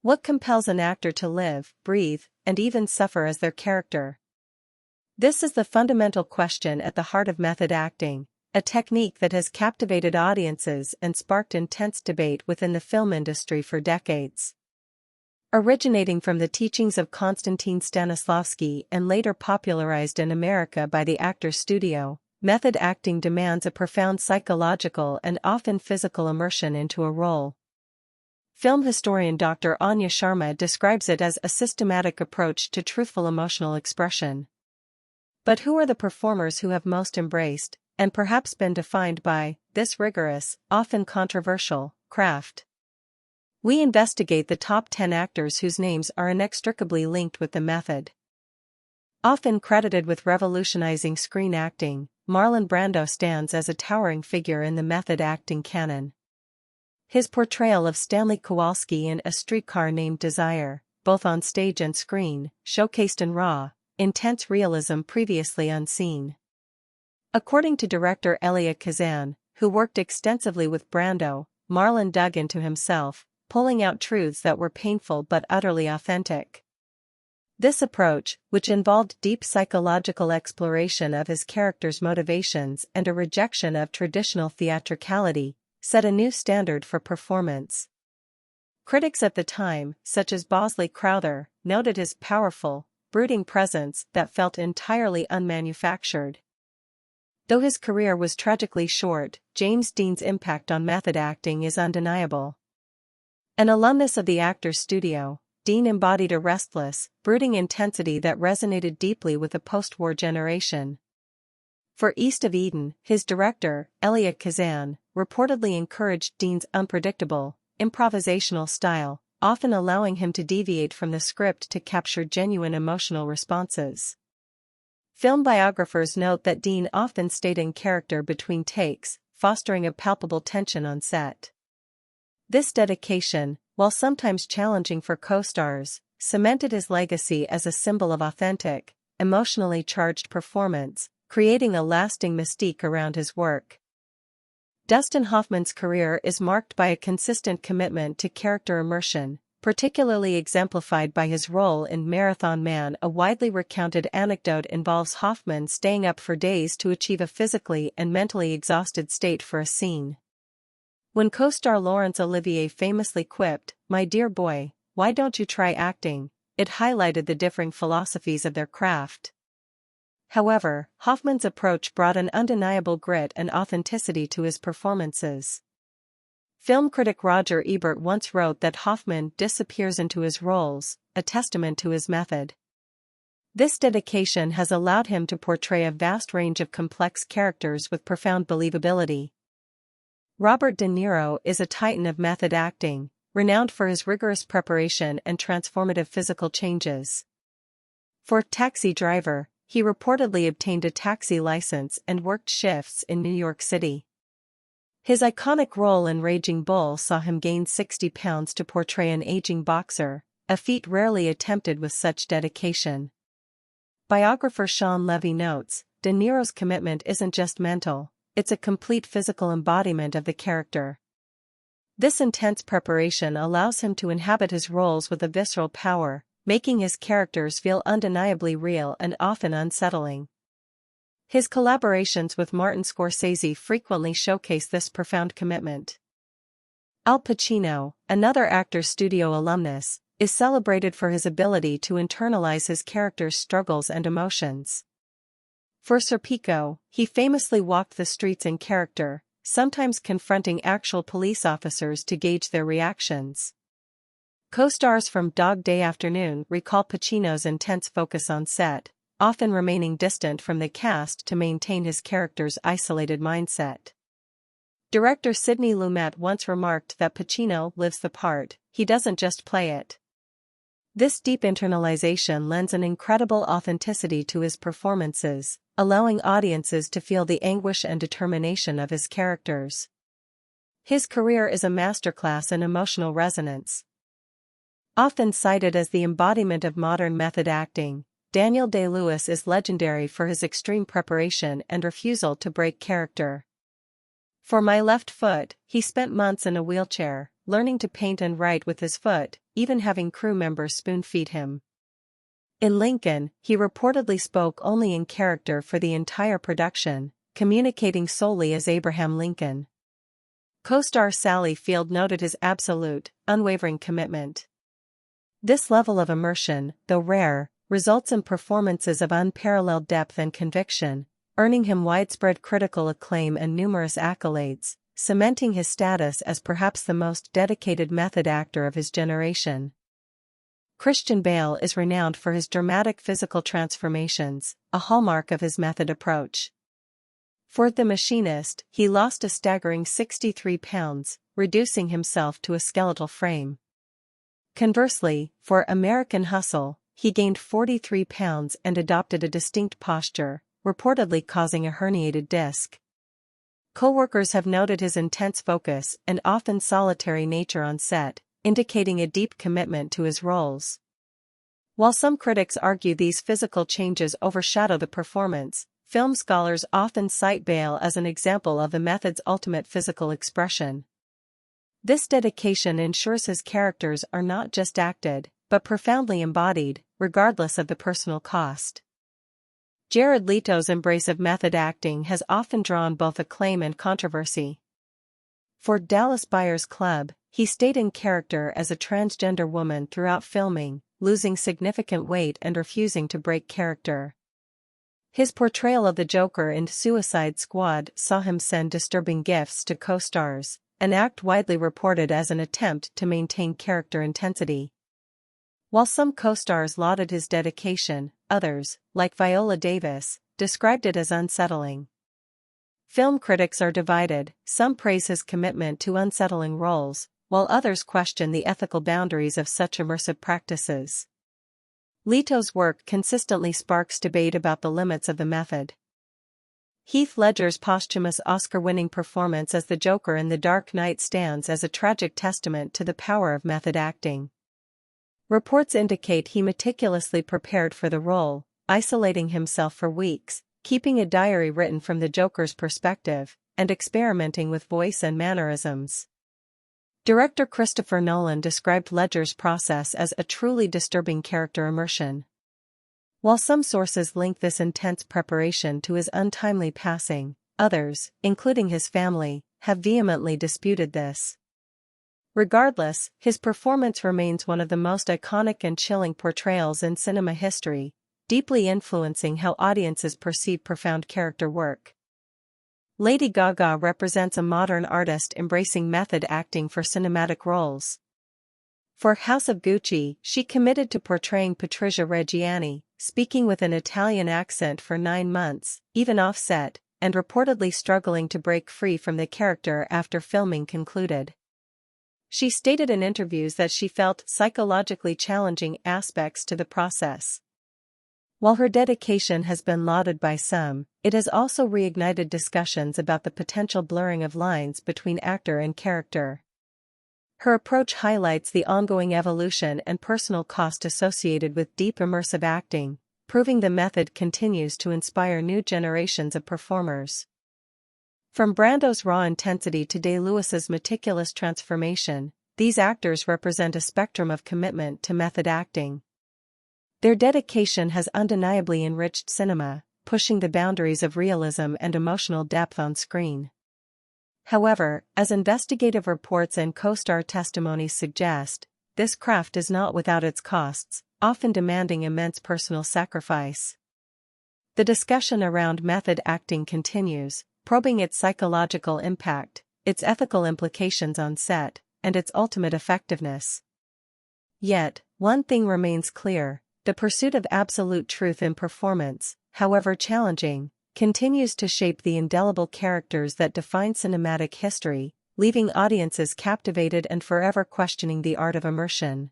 What compels an actor to live, breathe, and even suffer as their character? This is the fundamental question at the heart of method acting, a technique that has captivated audiences and sparked intense debate within the film industry for decades. Originating from the teachings of Konstantin Stanislavski and later popularized in America by the Actors Studio, method acting demands a profound psychological and often physical immersion into a role. Film historian Dr. Anya Sharma describes it as a systematic approach to truthful emotional expression. But who are the performers who have most embraced, and perhaps been defined by, this rigorous, often controversial, craft? We investigate the top 10 actors whose names are inextricably linked with the method. Often credited with revolutionizing screen acting, Marlon Brando stands as a towering figure in the method acting canon. His portrayal of Stanley Kowalski in A Streetcar Named Desire, both on stage and screen, showcased in raw, intense realism previously unseen. According to director Elia Kazan, who worked extensively with Brando, Marlon dug into himself, pulling out truths that were painful but utterly authentic. This approach, which involved deep psychological exploration of his character's motivations and a rejection of traditional theatricality, set a new standard for performance. Critics at the time, such as Bosley Crowther, noted his powerful, brooding presence that felt entirely unmanufactured. Though his career was tragically short, James Dean's impact on method acting is undeniable. An alumnus of the Actors Studio, Dean embodied a restless, brooding intensity that resonated deeply with the post-war generation. For East of Eden, his director, Elia Kazan, reportedly encouraged Dean's unpredictable, improvisational style, often allowing him to deviate from the script to capture genuine emotional responses. Film biographers note that Dean often stayed in character between takes, fostering a palpable tension on set. This dedication, while sometimes challenging for co-stars, cemented his legacy as a symbol of authentic, emotionally charged performance, creating a lasting mystique around his work. Dustin Hoffman's career is marked by a consistent commitment to character immersion, particularly exemplified by his role in Marathon Man. A widely recounted anecdote involves Hoffman staying up for days to achieve a physically and mentally exhausted state for a scene. When co-star Laurence Olivier famously quipped, "My dear boy, why don't you try acting?" it highlighted the differing philosophies of their craft. However, Hoffman's approach brought an undeniable grit and authenticity to his performances. Film critic Roger Ebert once wrote that Hoffman disappears into his roles, a testament to his method. This dedication has allowed him to portray a vast range of complex characters with profound believability. Robert De Niro is a titan of method acting, renowned for his rigorous preparation and transformative physical changes. For Taxi Driver, he reportedly obtained a taxi license and worked shifts in New York City. His iconic role in Raging Bull saw him gain 60 pounds to portray an aging boxer, a feat rarely attempted with such dedication. Biographer Sean Levy notes, De Niro's commitment isn't just mental, it's a complete physical embodiment of the character. This intense preparation allows him to inhabit his roles with a visceral power, making his characters feel undeniably real and often unsettling. His collaborations with Martin Scorsese frequently showcase this profound commitment. Al Pacino, another Actors Studio alumnus, is celebrated for his ability to internalize his character's struggles and emotions. For Serpico, he famously walked the streets in character, sometimes confronting actual police officers to gauge their reactions. Co-stars from Dog Day Afternoon recall Pacino's intense focus on set, often remaining distant from the cast to maintain his character's isolated mindset. Director Sidney Lumet once remarked that Pacino lives the part, he doesn't just play it. This deep internalization lends an incredible authenticity to his performances, allowing audiences to feel the anguish and determination of his characters. His career is a masterclass in emotional resonance. Often cited as the embodiment of modern method acting, Daniel Day-Lewis is legendary for his extreme preparation and refusal to break character. For My Left Foot, he spent months in a wheelchair, learning to paint and write with his foot, even having crew members spoon-feed him. In Lincoln, he reportedly spoke only in character for the entire production, communicating solely as Abraham Lincoln. Co-star Sally Field noted his absolute, unwavering commitment. This level of immersion, though rare, results in performances of unparalleled depth and conviction, earning him widespread critical acclaim and numerous accolades, cementing his status as perhaps the most dedicated method actor of his generation. Christian Bale is renowned for his dramatic physical transformations, a hallmark of his method approach. For The Machinist, he lost a staggering 63 pounds, reducing himself to a skeletal frame. Conversely, for American Hustle, he gained 43 pounds and adopted a distinct posture, reportedly causing a herniated disc. Co-workers have noted his intense focus and often solitary nature on set, indicating a deep commitment to his roles. While some critics argue these physical changes overshadow the performance, film scholars often cite Bale as an example of the method's ultimate physical expression. This dedication ensures his characters are not just acted, but profoundly embodied, regardless of the personal cost. Jared Leto's embrace of method acting has often drawn both acclaim and controversy. For Dallas Buyers Club, he stayed in character as a transgender woman throughout filming, losing significant weight and refusing to break character. His portrayal of the Joker in Suicide Squad saw him send disturbing gifts to co-stars, an act widely reported as an attempt to maintain character intensity. While some co-stars lauded his dedication, others, like Viola Davis, described it as unsettling. Film critics are divided, some praise his commitment to unsettling roles, while others question the ethical boundaries of such immersive practices. Leto's work consistently sparks debate about the limits of the method. Heath Ledger's posthumous Oscar-winning performance as the Joker in The Dark Knight stands as a tragic testament to the power of method acting. Reports indicate he meticulously prepared for the role, isolating himself for weeks, keeping a diary written from the Joker's perspective, and experimenting with voice and mannerisms. Director Christopher Nolan described Ledger's process as a truly disturbing character immersion. While some sources link this intense preparation to his untimely passing, others, including his family, have vehemently disputed this. Regardless, his performance remains one of the most iconic and chilling portrayals in cinema history, deeply influencing how audiences perceive profound character work. Lady Gaga represents a modern artist embracing method acting for cinematic roles. For House of Gucci, she committed to portraying Patricia Reggiani, speaking with an Italian accent for 9 months, even off-set, and reportedly struggling to break free from the character after filming concluded. She stated in interviews that she felt psychologically challenging aspects to the process. While her dedication has been lauded by some, it has also reignited discussions about the potential blurring of lines between actor and character. Her approach highlights the ongoing evolution and personal cost associated with deep immersive acting, proving the method continues to inspire new generations of performers. From Brando's raw intensity to Day-Lewis's meticulous transformation, these actors represent a spectrum of commitment to method acting. Their dedication has undeniably enriched cinema, pushing the boundaries of realism and emotional depth on screen. However, as investigative reports and co-star testimonies suggest, this craft is not without its costs, often demanding immense personal sacrifice. The discussion around method acting continues, probing its psychological impact, its ethical implications on set, and its ultimate effectiveness. Yet, one thing remains clear: the pursuit of absolute truth in performance, however challenging, continues to shape the indelible characters that define cinematic history, leaving audiences captivated and forever questioning the art of immersion.